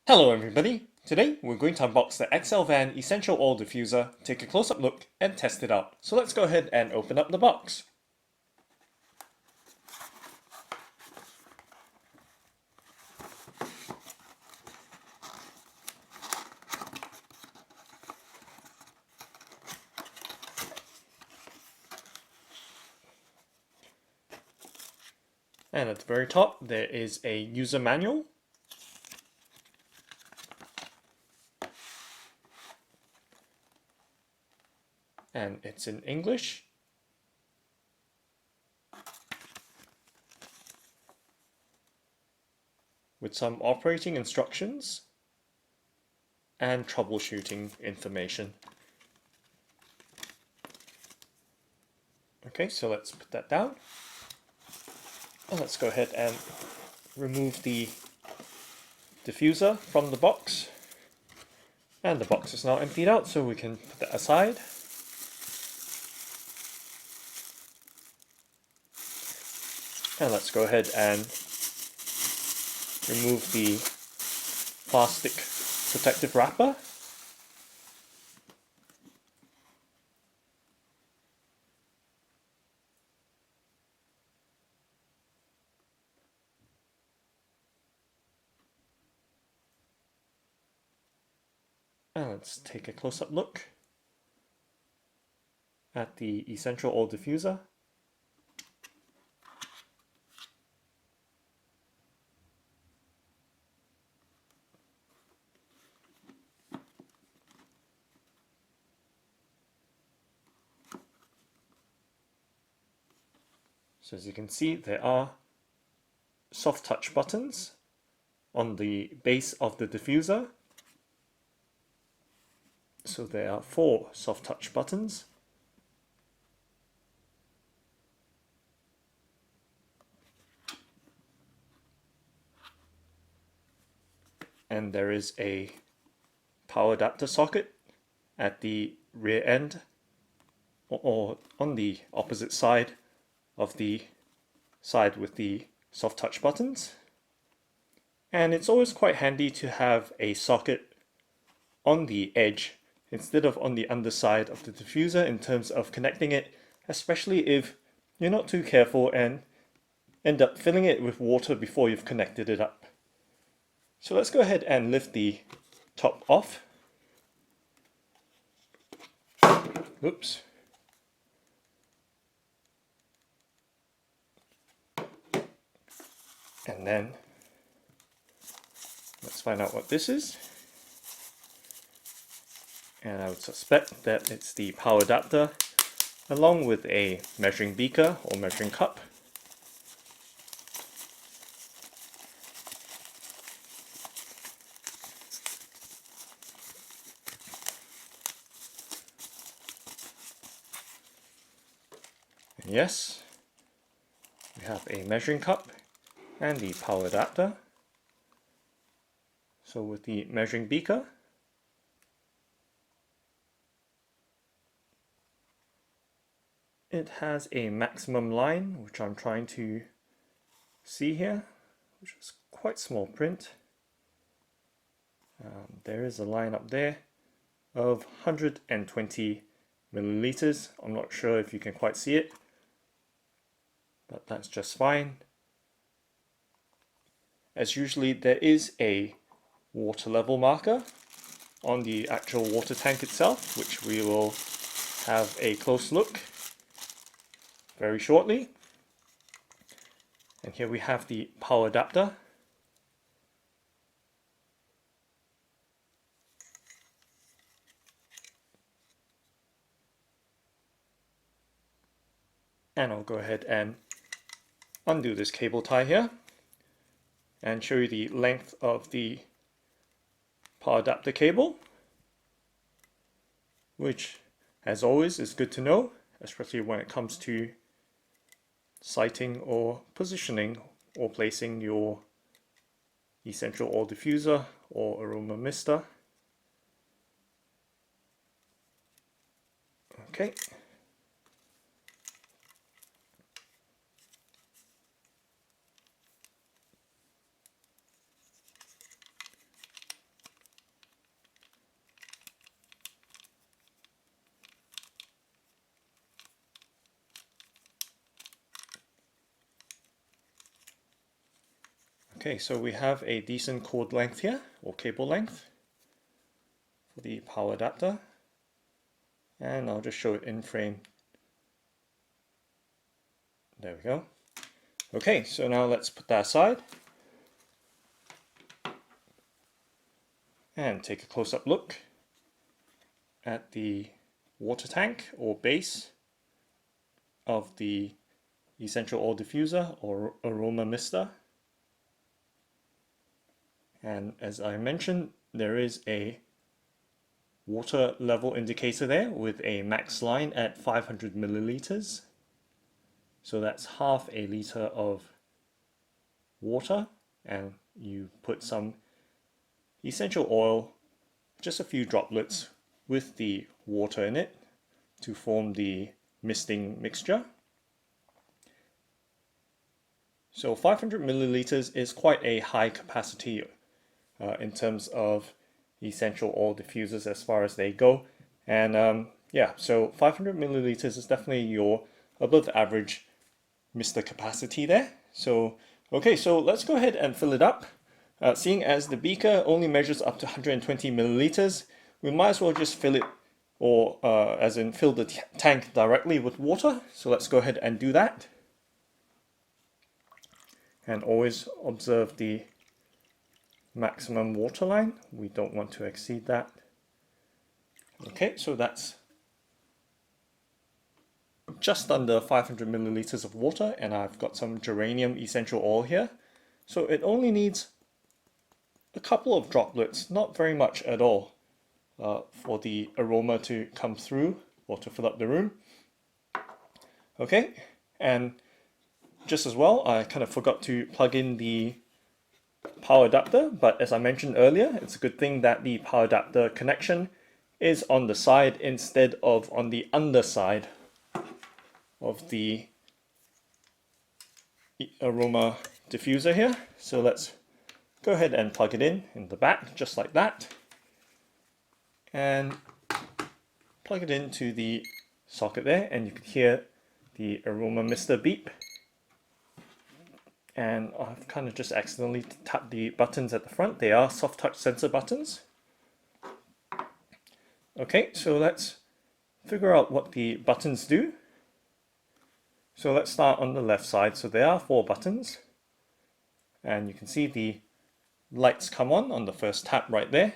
Hello everybody! Today we're going to unbox the Excelvan Essential Oil Diffuser, take a close-up look and test it out. So let's go ahead and open up the box. And at the very top there is a user manual. And it's in English. With some operating instructions and troubleshooting information. Okay, so let's put that down. And let's go ahead and remove the diffuser from the box. And the box is now emptied out, so we can put that aside. And let's go ahead and remove the plastic protective wrapper. And let's take a close-up look at the Essential Oil Diffuser. So as you can see, there are soft touch buttons on the base of the diffuser. So there are 4 soft touch buttons. And there is a power adapter socket at the rear end, or on the opposite side of the side with the soft touch buttons. And it's always quite handy to have a socket on the edge instead of on the underside of the diffuser in terms of connecting it, especially if you're not too careful and end up filling it with water before you've connected it up. So let's go ahead and lift the top off. Oops. And then let's find out what this is. And I would suspect that it's the power adapter along with a measuring beaker or measuring cup. And yes, we have a measuring cup and the power adapter. So with the measuring beaker, it has a maximum line, which I'm trying to see here, which is quite small print. There is a line up there of 120 milliliters. I'm not sure if you can quite see it, but that's just fine. As usually, there is a water level marker on the actual water tank itself, which we will have a close look very shortly. And here we have the power adapter. And I'll go ahead and undo this cable tie here and show you the length of the power adapter cable, which as always is good to know, especially when it comes to sighting or positioning or placing your essential oil diffuser or aroma mister. Okay. Okay, so we have a decent cord length here, or cable length, for the power adapter. And I'll just show it in frame. There we go. Okay, so now let's put that aside and take a close-up look at the water tank or base of the Essential Oil Diffuser or Aroma Mister. And as I mentioned, there is a water level indicator there with a max line at 500 milliliters. So that's half a liter of water, and you put some essential oil, just a few droplets with the water in it to form the misting mixture. So 500 milliliters is quite a high capacity in terms of essential oil diffusers as far as they go. And yeah, so 500 milliliters is definitely your above average mister capacity there. So okay, so let's go ahead and fill it up. Seeing as the beaker only measures up to 120 milliliters, we might as well just fill it, or as in fill the tank directly with water. So let's go ahead and do that. And always observe the maximum water line. We don't want to exceed that. Okay, so that's just under 500 milliliters of water, and I've got some geranium essential oil here. So it only needs a couple of droplets, not very much at all, for the aroma to come through or to fill up the room. Okay, and just as well, I kind of forgot to plug in the power adapter, but as I mentioned earlier, it's a good thing that the power adapter connection is on the side instead of on the underside of the aroma diffuser here. So let's go ahead and plug it in the back, just like that, and plug it into the socket there, and you can hear the aroma mister beep. And I've kind of just accidentally tapped the buttons at the front. They are soft touch sensor buttons. Okay, so let's figure out what the buttons do. So let's start on the left side. So there are 4 buttons, and you can see the lights come on the first tap right there.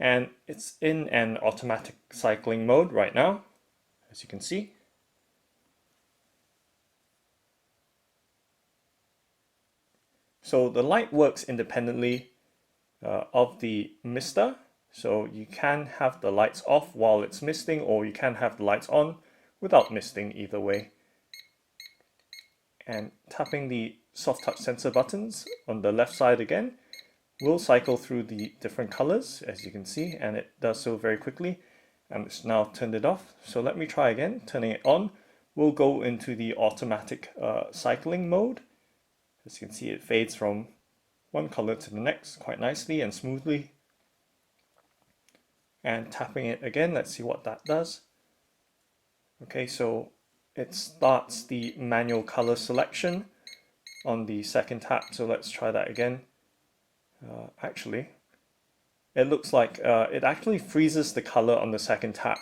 And it's in an automatic cycling mode right now, as you can see. So the light works independently of the mister. So you can have the lights off while it's misting, or you can have the lights on without misting, either way. And tapping the soft touch sensor buttons on the left side again will cycle through the different colors, as you can see, and it does so very quickly. And it's now turned it off. So let me try again. Turning it on, we'll go into the automatic cycling mode. As you can see, it fades from one color to the next quite nicely and smoothly. And tapping it again, let's see what that does. Okay, so it starts the manual color selection on the second tap. So let's try that again. Actually, it looks like it actually freezes the color on the second tap,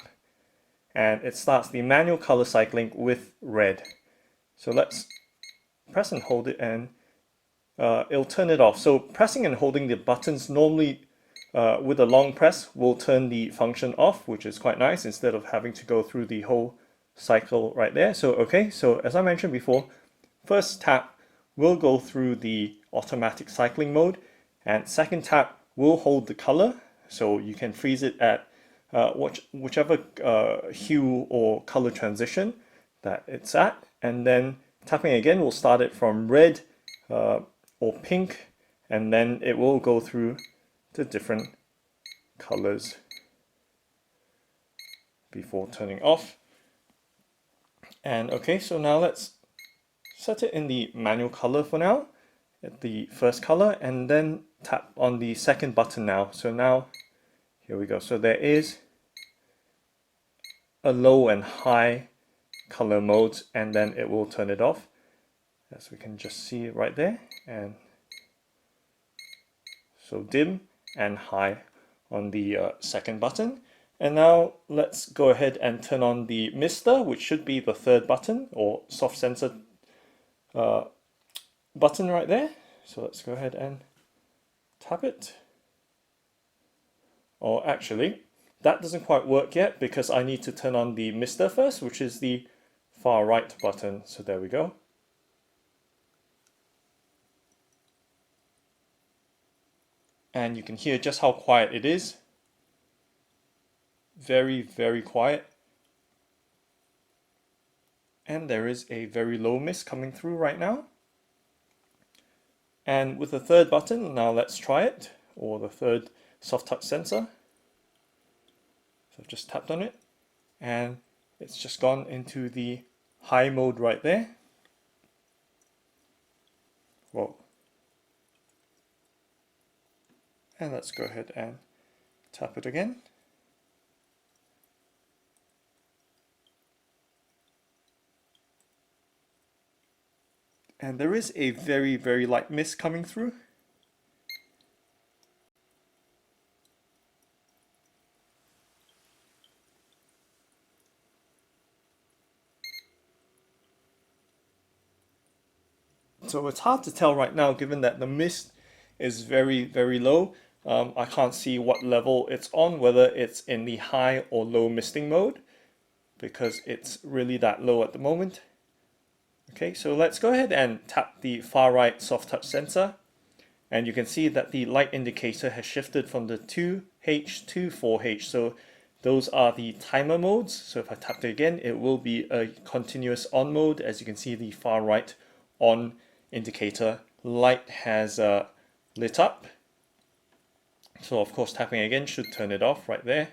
and it starts the manual color cycling with red. So let's press and hold it, and it'll turn it off. So pressing and holding the buttons normally with a long press will turn the function off, which is quite nice, instead of having to go through the whole cycle right there. So okay, so as I mentioned before, first tap will go through the automatic cycling mode, and second tap will hold the color, so you can freeze it at whichever hue or color transition that it's at, and then tapping again will start it from red or pink, and then it will go through the different colors before turning off. And okay, so now let's set it in the manual color for now, at the first color, and then tap on the second button now. So now, here we go. So there is a low and high color modes, and then it will turn it off, as we can just see right there. And So dim and high on the second button. And now let's go ahead and turn on the mister, which should be the third button or soft sensor button right there. So let's go ahead and tap it. Or actually, that doesn't quite work yet because I need to turn on the mister first, which is the far right button. So there we go. And you can hear just how quiet it is. Very, very quiet. And there is a very low mist coming through right now. And with the third button, now let's try it, or the third soft touch sensor. So I've just tapped on it, and it's just gone into the high mode right there. Whoa. And let's go ahead and tap it again. And there is a very, very light mist coming through. So it's hard to tell right now given that the mist is very, very low. I can't see what level it's on, whether it's in the high or low misting mode, because it's really that low at the moment. Okay, so let's go ahead and tap the far right soft touch sensor, and you can see that the light indicator has shifted from the 2H to 4H. So those are the timer modes. So if I tap it again, it will be a continuous on mode. As you can see, the far right on indicator light has lit up. So of course tapping again should turn it off right there.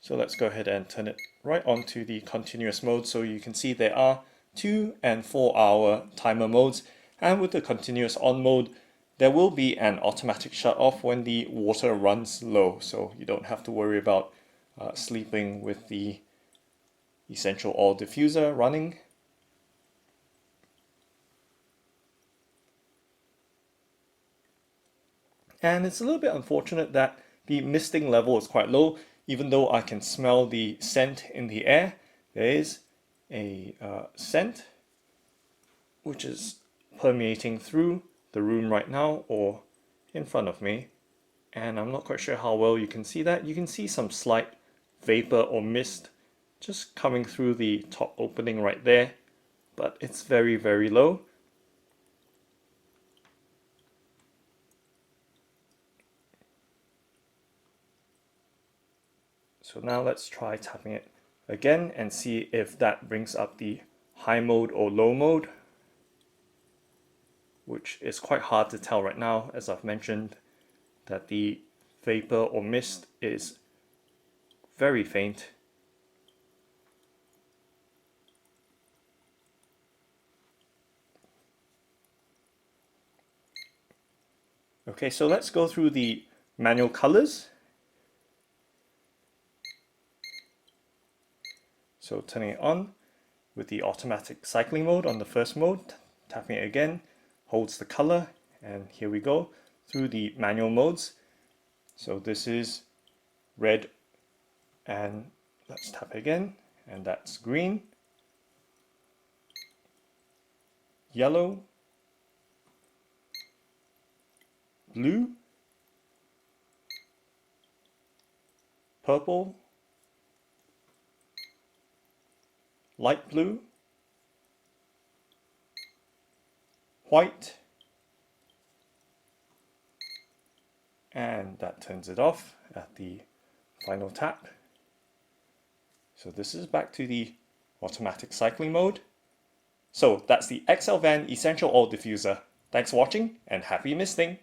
So let's go ahead and turn it right onto the continuous mode. So you can see there are 2 and 4 hour timer modes, and with the continuous on mode there will be an automatic shut off when the water runs low, so you don't have to worry about sleeping with the Essential Oil Diffuser running. And it's a little bit unfortunate that the misting level is quite low. Even though I can smell the scent in the air, there is a scent which is permeating through the room right now, or in front of me. And I'm not quite sure how well you can see that. You can see some slight vapor or mist just coming through the top opening right there, but it's very, very low. So now let's try tapping it again and see if that brings up the high mode or low mode, which is quite hard to tell right now, as I've mentioned that the vapor or mist is very faint. Okay, so let's go through the manual colors. So turning it on with the automatic cycling mode on the first mode, tapping it again holds the color, and here we go through the manual modes. So this is red, and let's tap it again, and that's green, yellow, blue, purple, light blue, white, and that turns it off at the final tap. So this is back to the automatic cycling mode. So that's the Excelvan Essential Oil Diffuser. Thanks for watching and happy misting!